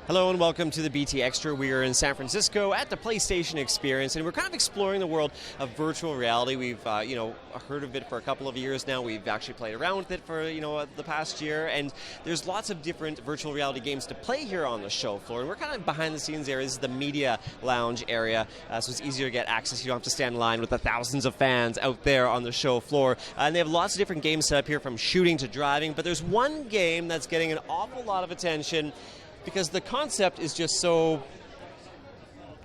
Hello and welcome to the BT Extra. We are in San Francisco at the PlayStation Experience, and we're kind of exploring the world of virtual reality. We've, heard of it for a couple of years now. We've actually played around with it for, the past year, and there's lots of different virtual reality games to play here on the show floor. And we're kind of behind the scenes area. This is the media lounge area, so it's easier to get access. You don't have to stand in line with the thousands of fans out there on the show floor. And they have lots of different games set up here, from shooting to driving. But there's one game that's getting an awful lot of attention, because the concept is just so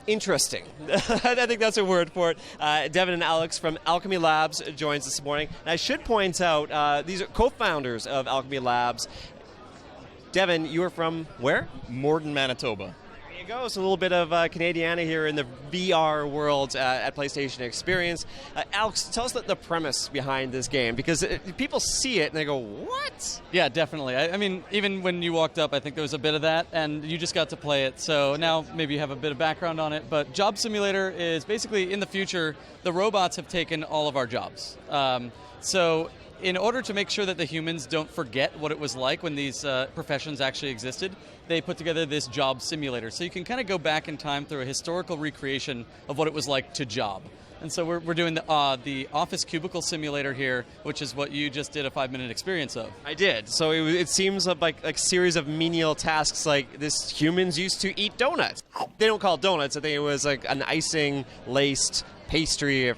interesting. I think that's a word for it. Devin and Alex from Alchemy Labs joins this morning. And I should point out, these are co-founders of Alchemy Labs. Devin, you are from where? Morden, Manitoba. There you go. So a little bit of Canadiana here in the VR world at PlayStation Experience. Alex, tell us the premise behind this game, because people see it and they go, what? Yeah, definitely. I mean, even when you walked up, I think there was a bit of that, and you just got to play it. So now maybe you have a bit of background on it. But Job Simulator is basically, in the future, the robots have taken all of our jobs. So in order to make sure that the humans don't forget what it was like when these professions actually existed, they put together this job simulator. So you can kind of go back in time through a historical recreation of what it was like to job. And so we're doing the office cubicle simulator here, which is what you just did a 5-minute experience of. I did. So it seems like a series of menial tasks, like this humans used to eat donuts. They don't call it donuts. I think it was like an icing-laced pastry.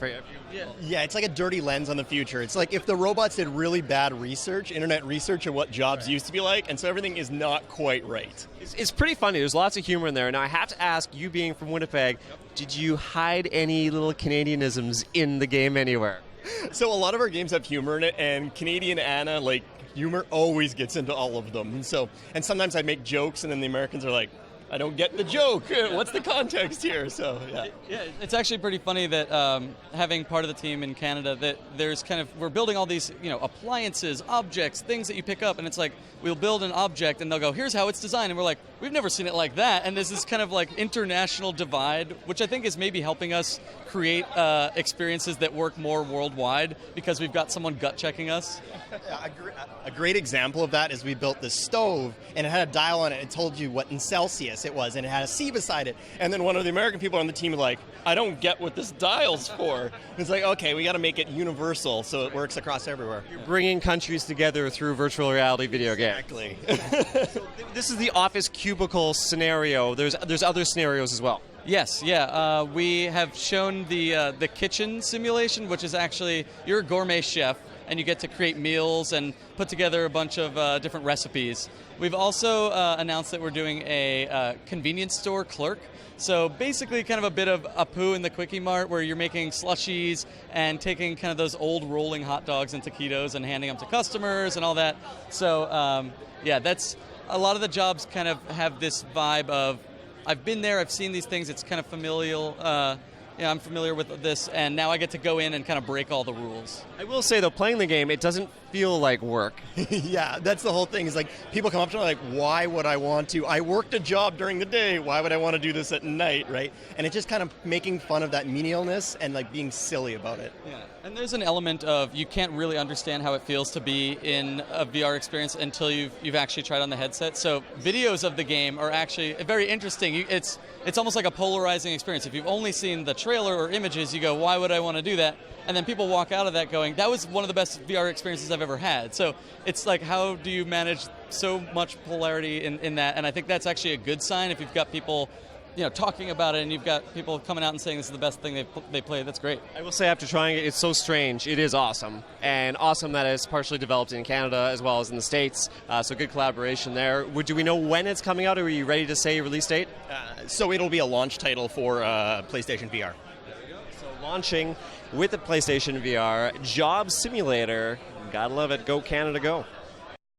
Yeah, it's like a dirty lens on the future. It's like if the robots did really bad research, internet research, of what jobs used to be like, and so everything is not quite right. It's pretty funny. There's lots of humor in there. Now, I have to ask, you being from Winnipeg, did you hide any little Canadianisms in the game anywhere? So a lot of our games have humor in it, and Canadian Anna, humor always gets into all of them. And sometimes I make jokes, and then the Americans are like, I don't get the joke. What's the context here? So, yeah. Yeah, it's actually pretty funny that having part of the team in Canada, that there's we're building all these, appliances, objects, things that you pick up, and it's like, we'll build an object, and they'll go, here's how it's designed, and we're like, we've never seen it like that, and there's this kind of international divide, which I think is maybe helping us create experiences that work more worldwide, because we've got someone gut-checking us. A great example of that is we built this stove, and it had a dial on it. It told you what in Celsius it was, and it had a C beside it. And then one of the American people on the team was like, I don't get what this dial's for. It's like, okay, we got to make it universal so it works across everywhere. You're bringing countries together through virtual reality video games. Exactly. So this is the office cubicle scenario. There's other scenarios as well. Yes, yeah. We have shown the kitchen simulation, which is actually, you're a gourmet chef, and you get to create meals and put together a bunch of different recipes. We've also announced that we're doing a convenience store clerk. So basically kind of a bit of Apu in the Quickie Mart, where you're making slushies and taking kind of those old rolling hot dogs and taquitos and handing them to customers and all that. So that's a lot of the jobs kind of have this vibe of, I've been there, I've seen these things, it's kind of familial. I'm familiar with this, and now I get to go in and kind of break all the rules. I will say, though, playing the game, it doesn't feel like work. Yeah, that's the whole thing. Is like, people come up to me like, why would I want to? I worked a job during the day. Why would I want to do this at night, right? And it's just kind of making fun of that menialness and being silly about it. Yeah, and there's an element of, you can't really understand how it feels to be in a VR experience until you've actually tried on the headset. So videos of the game are actually very interesting. It's almost like a polarizing experience. If you've only seen the trailer or images, you go, why would I want to do that? And then people walk out of that going, that was one of the best VR experiences I've ever had. So it's like, how do you manage so much polarity in that? And I think that's actually a good sign. If you've got people talking about it, and you've got people coming out and saying this is the best thing they played, that's great. I will say, after trying it, it's so strange. It is awesome. And awesome that it's partially developed in Canada as well as in the States. So good collaboration there. Do we know when it's coming out? Are you ready to say release date? So it'll be a launch title for PlayStation VR. There we go. So launching with the PlayStation VR, Job Simulator. Gotta love it. Go Canada, go.